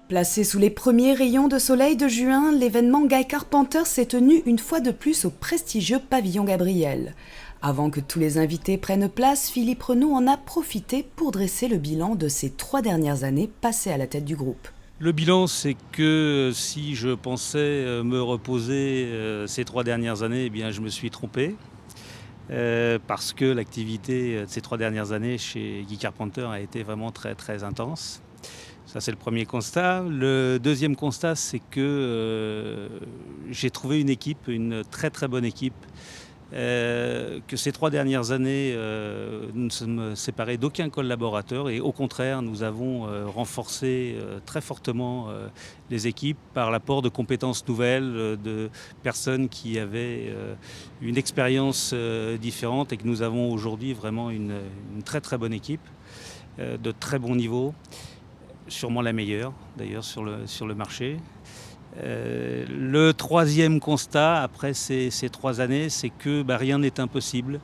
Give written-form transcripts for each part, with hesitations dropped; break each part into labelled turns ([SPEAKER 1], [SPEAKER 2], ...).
[SPEAKER 1] Placé sous les premiers rayons de soleil de juin, l'événement Guy Carpenter s'est tenu une fois de plus au prestigieux pavillon Gabriel. Avant que tous les invités prennent place, Philippe Renaud en a profité pour dresser le bilan de ces 3 dernières années passées à la tête du groupe.
[SPEAKER 2] Le bilan, c'est que si je pensais me reposer ces 3 dernières années, eh bien, je me suis trompé. Parce que l'activité de ces 3 dernières années chez Guy Carpenter a été vraiment très très intense. Ça, c'est le premier constat. Le deuxième constat, c'est que j'ai trouvé une équipe, une très très bonne équipe, que ces 3 dernières années, nous ne sommes séparés d'aucun collaborateur et au contraire, nous avons renforcé très fortement les équipes par l'apport de compétences nouvelles, de personnes qui avaient une expérience différente et que nous avons aujourd'hui vraiment une très très bonne équipe de très bon niveau. Sûrement la meilleure d'ailleurs sur le marché. Le troisième constat après ces 3 années, c'est que rien n'est impossible.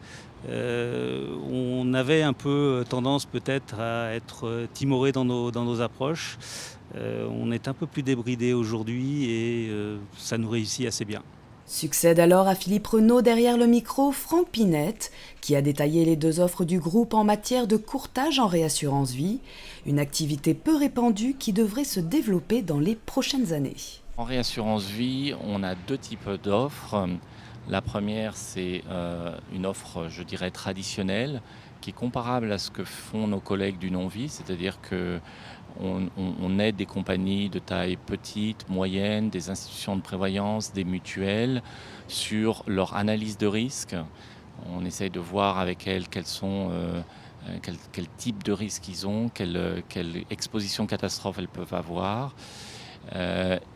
[SPEAKER 2] On avait un peu tendance peut-être à être timoré dans nos approches. On est un peu plus débridé aujourd'hui et ça nous réussit assez bien.
[SPEAKER 1] Succède alors à Philippe Renaud derrière le micro Franck Pinette, qui a détaillé les 2 offres du groupe en matière de courtage en réassurance vie, une activité peu répandue qui devrait se développer dans les prochaines années.
[SPEAKER 3] En réassurance vie, on a 2 types d'offres. La première, c'est une offre, je dirais, traditionnelle, qui est comparable à ce que font nos collègues du non-vie, c'est-à-dire qu'on aide des compagnies de taille petite, moyenne, des institutions de prévoyance, des mutuelles, sur leur analyse de risque. On essaye de voir avec elles quel type de risque ils ont, quelle exposition catastrophe elles peuvent avoir.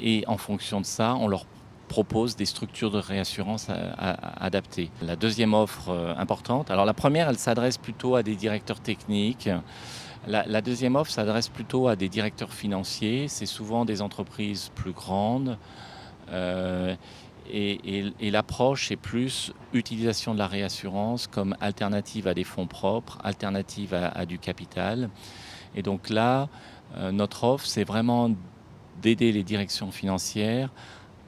[SPEAKER 3] Et en fonction de ça, on leur propose des structures de réassurance adaptées. La deuxième offre importante, alors la première, elle s'adresse plutôt à des directeurs techniques. La deuxième offre s'adresse plutôt à des directeurs financiers. C'est souvent des entreprises plus grandes. Et l'approche est plus utilisation de la réassurance comme alternative à des fonds propres, alternative à du capital. Et donc là, notre offre, c'est vraiment d'aider les directions financières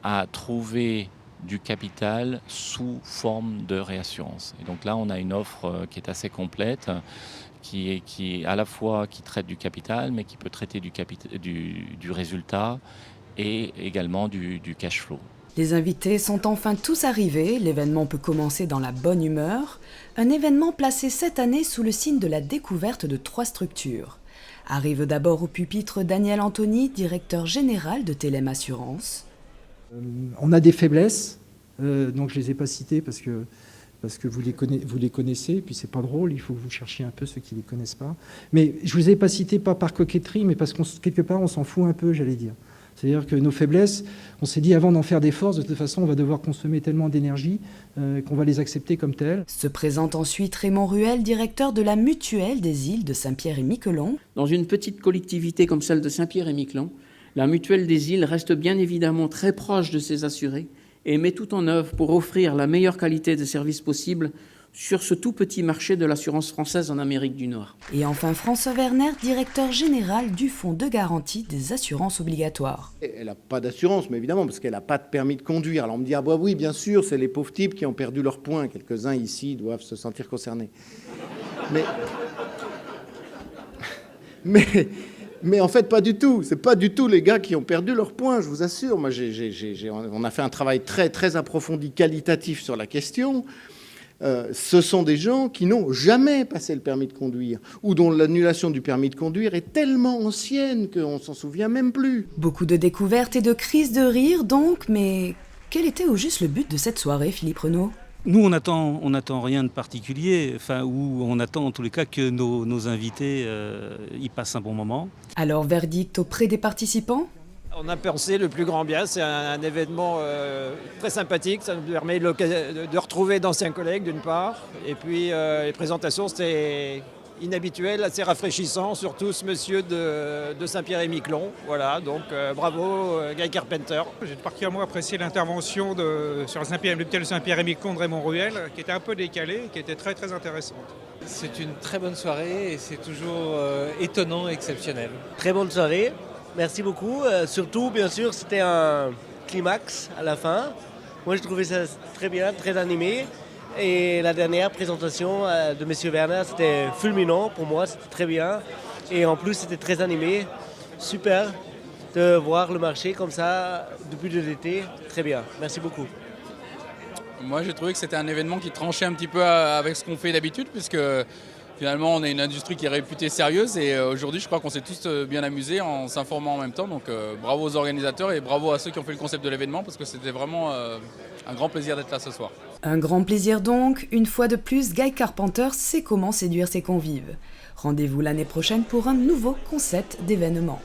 [SPEAKER 3] à trouver du capital sous forme de réassurance. Et donc là, on a une offre qui est assez complète, qui à la fois qui traite du capital, mais qui peut traiter du résultat et également du cash flow.
[SPEAKER 1] Les invités sont enfin tous arrivés, l'événement peut commencer dans la bonne humeur. Un événement placé cette année sous le signe de la découverte de 3 structures. Arrive d'abord au pupitre Daniel Anthony, directeur général de Telem Assurance.
[SPEAKER 4] On a des faiblesses, donc je ne les ai pas citées parce que vous les connaissez, et puis c'est pas drôle, il faut que vous cherchiez un peu ceux qui ne les connaissent pas. Mais je ne vous ai pas citées pas par coquetterie, mais parce que quelque part on s'en fout un peu, j'allais dire. C'est-à-dire que nos faiblesses, on s'est dit avant d'en faire des forces, de toute façon on va devoir consommer tellement d'énergie qu'on va les accepter comme telles.
[SPEAKER 1] Se présente ensuite Raymond Ruel, directeur de la mutuelle des îles de Saint-Pierre-et-Miquelon.
[SPEAKER 5] Dans une petite collectivité comme celle de Saint-Pierre-et-Miquelon, la mutuelle des îles reste bien évidemment très proche de ses assurés et met tout en œuvre pour offrir la meilleure qualité de service possible sur ce tout petit marché de l'assurance française en Amérique du Nord.
[SPEAKER 1] Et enfin François Werner, directeur général du Fonds de garantie des assurances obligatoires.
[SPEAKER 6] Elle n'a pas d'assurance, mais évidemment, parce qu'elle n'a pas de permis de conduire. Alors on me dit, ah bah oui, bien sûr, c'est les pauvres types qui ont perdu leurs points. Quelques-uns ici doivent se sentir concernés. Mais en fait, pas du tout. C'est pas du tout les gars qui ont perdu leurs points, je vous assure. Moi, on a fait un travail très, très approfondi, qualitatif sur la question. Ce sont des gens qui n'ont jamais passé le permis de conduire ou dont l'annulation du permis de conduire est tellement ancienne qu'on ne s'en souvient même plus.
[SPEAKER 1] Beaucoup de découvertes et de crises de rire donc, mais quel était au juste le but de cette soirée, Philippe Renaud ?
[SPEAKER 2] Nous, on attend rien de particulier, ou on attend en tous les cas que nos invités y passent un bon moment.
[SPEAKER 1] Alors, verdict auprès des participants ?
[SPEAKER 7] On a pensé le plus grand bien, c'est un événement très sympathique, ça nous permet de retrouver d'anciens collègues d'une part, et puis les présentations c'était inhabituel, assez rafraîchissant, surtout ce monsieur de Saint-Pierre-et-Miquelon. Voilà, donc bravo Guy Carpenter.
[SPEAKER 8] J'ai particulièrement apprécié l'intervention sur l'hôpital de Saint-Pierre-et-Miquelon de Raymond Ruel, qui était un peu décalée, qui était très très intéressante.
[SPEAKER 9] C'est une très bonne soirée et c'est toujours étonnant et exceptionnel.
[SPEAKER 10] Très bonne soirée.
[SPEAKER 9] Merci beaucoup. Surtout, bien sûr, c'était un climax à la fin. Moi, j'ai trouvé ça très bien, très animé. Et la dernière présentation de M. Werner, c'était fulminant pour moi, c'était très bien. Et en plus, c'était très animé. Super de voir le marché comme ça depuis l'été. Très bien. Merci beaucoup.
[SPEAKER 10] Moi, j'ai trouvé que c'était un événement qui tranchait un petit peu avec ce qu'on fait d'habitude, puisque finalement, on a une industrie qui est réputée sérieuse. Et aujourd'hui, je crois qu'on s'est tous bien amusés en s'informant en même temps. Donc, bravo aux organisateurs et bravo à ceux qui ont fait le concept de l'événement, parce que c'était vraiment un grand plaisir d'être là ce soir.
[SPEAKER 1] Un grand plaisir donc. Une fois de plus, Guy Carpenter sait comment séduire ses convives. Rendez-vous l'année prochaine pour un nouveau concept d'événement.